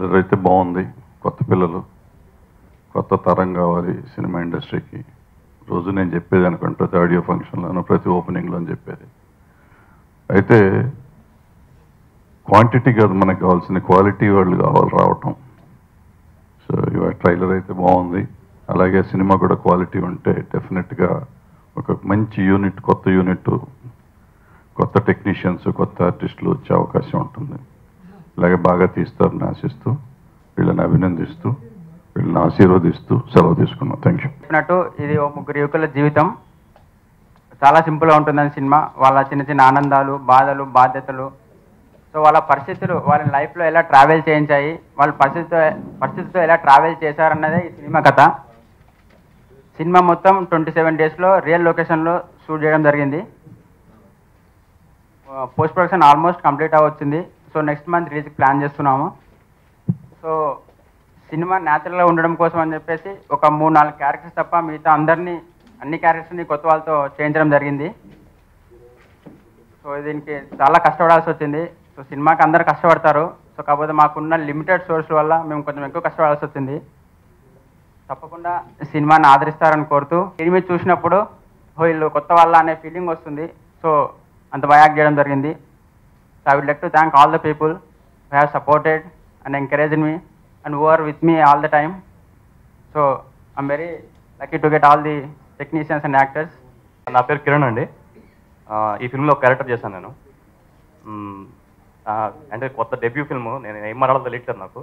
Trailer అయితే బాగుంది. కొత్త పిల్లలు, కొత్త తరం కావాలి సినిమా ఇండస్ట్రీకి. రోజు నేను చెప్పేది అనుకోండి, ప్రతి ఆడియో ఫంక్షన్లోనూ, ప్రతి ఓపెనింగ్లో అని చెప్పేది. అయితే క్వాంటిటీ కాదు మనకు కావాల్సిన, క్వాలిటీ వాళ్ళు కావాలి రావటం. సో ఇవాళ ట్రైలర్ అయితే బాగుంది. అలాగే సినిమా కూడా క్వాలిటీ ఉంటే డెఫినెట్గా ఒక మంచి యూనిట్, కొత్త యూనిట్, కొత్త టెక్నీషియన్స్, కొత్త ఆర్టిస్టులు వచ్చే అవకాశం ఉంటుంది. ఇలాగే బాగా తీస్తారని ఆశిస్తూ, వీళ్ళని అభినందిస్తూ, వీళ్ళని ఆశీర్వదిస్తూ సెలవు తీసుకున్నాం. Thank you. చెప్పినట్టు ఇది ఓ ముగ్గురు యువకుల జీవితం. చాలా సింపుల్గా ఉంటుందని సినిమా. వాళ్ళ చిన్న చిన్న ఆనందాలు, బాధలు, బాధ్యతలు, సో వాళ్ళ పరిస్థితులు వాళ్ళ లైఫ్లో ఎలా ట్రావెల్ చేయించాయి, వాళ్ళ పరిస్థితితో ఎలా ట్రావెల్ చేశారన్నదే ఈ సినిమా కథ. సినిమా మొత్తం 27 డేస్లో రియల్ లొకేషన్లో షూట్ చేయడం జరిగింది. పోస్ట్ ప్రొడక్షన్ ఆల్మోస్ట్ కంప్లీట్ అవ్వచ్చింది. సో నెక్స్ట్ మంత్ రిలీజ్కి ప్లాన్ చేస్తున్నాము. సో సినిమా న్యాచురల్గా ఉండడం కోసం అని చెప్పేసి ఒక 3-4 క్యారెక్టర్స్ తప్ప మిగతా అన్ని క్యారెక్టర్స్ని కొత్త వాళ్ళతో చేయించడం జరిగింది. సో దీనికి చాలా కష్టపడాల్సి వచ్చింది. సో సినిమాకి అందరు కష్టపడతారు. సో కాకపోతే మాకున్న లిమిటెడ్ సోర్స్ వల్ల మేము కొంచెం ఎక్కువ కష్టపడాల్సి వచ్చింది. తప్పకుండా సినిమాని ఆదరిస్తారని కోరుతూ, సినిమా చూసినప్పుడు వీళ్ళు కొత్త వాళ్ళ అనే ఫీలింగ్ వస్తుంది. సో అంత బాగా యాక్ట్ చేయడం జరిగింది. So I would like to thank all the people who have supported and encouraged me and who are with me all the time. So I'm very lucky to get all the technicians and actors. నా పేరు కిరణ్ అండి. ఈ ఫిల్మ్లో ఒక character చేశాను నేను. అంటే కొత్త debut film, నేను ఏం మాట్లాడాలో తెలియట్లేదు నాకు.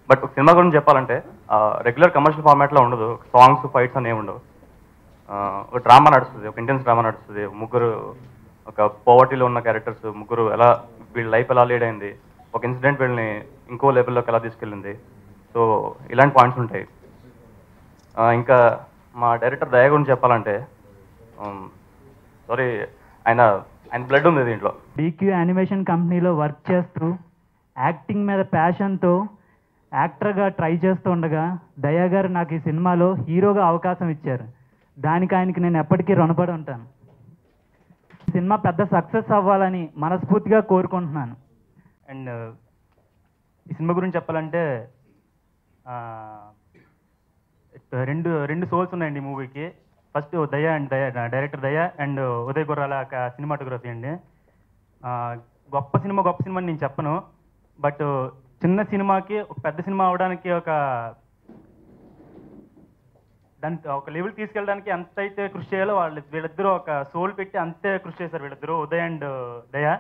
బట్ సినిమా గురించి చెప్పాలంటే రెగ్యులర్ కమర్షియల్ ఫార్మాట్లో ఉండదు. సాంగ్స్, ఫైట్స్ అని ఏమి ఉండవు. ఒక డ్రామా నడుస్తుంది, ఒక ఇంటెన్స్ డ్రామా నడుస్తుంది. ముగ్గురు ఒక పోవర్టీలో ఉన్న క్యారెక్టర్స్ ముగ్గురు ఎలా, వీళ్ళ లైఫ్ ఎలా లీడ్ అయింది, ఒక ఇన్సిడెంట్ వీళ్ళని ఇంకో లెవెల్లోకి ఎలా తీసుకెళ్ళింది. సో ఇలాంటి పాయింట్స్ ఉంటాయి. ఇంకా మా డైరెక్టర్ దయ గురించి చెప్పాలంటే, సారీ, ఆయన బ్లడ్ ఉంది దీంట్లో. డీక్యూ యానిమేషన్ కంపెనీలో వర్క్ చేస్తూ యాక్టింగ్ మీద ప్యాషన్తో యాక్టర్గా ట్రై చేస్తూ ఉండగా దయా గారు నాకు ఈ సినిమాలో హీరోగా అవకాశం ఇచ్చారు. దానికి ఆయనకి నేను ఎప్పటికీ రుణపడి ఉంటాను. సినిమా పెద్ద సక్సెస్ అవ్వాలని మనస్ఫూర్తిగా కోరుకుంటున్నాను. అండ్ ఈ సినిమా గురించి చెప్పాలంటే రెండు సోల్స్ ఉన్నాయండి ఈ మూవీకి. ఫస్ట్ దయా అండ్ డైరెక్టర్ దయా అండ్ ఉదయ్ గుర్రాల సినిమాటోగ్రఫీ అండి. గొప్ప సినిమా నేను చెప్పను. బట్ చిన్న సినిమాకి ఒక పెద్ద సినిమా అవడానికి దాన్ని ఒక లెవెల్ తీసుకెళ్ళడానికి ఎంతైతే కృషి చేయాలో వీళ్ళిద్దరూ ఒక సోల్ పెట్టి అంతే కృషి చేశారు వీళ్ళిద్దరూ, ఉదయ్ అండ్ దయా.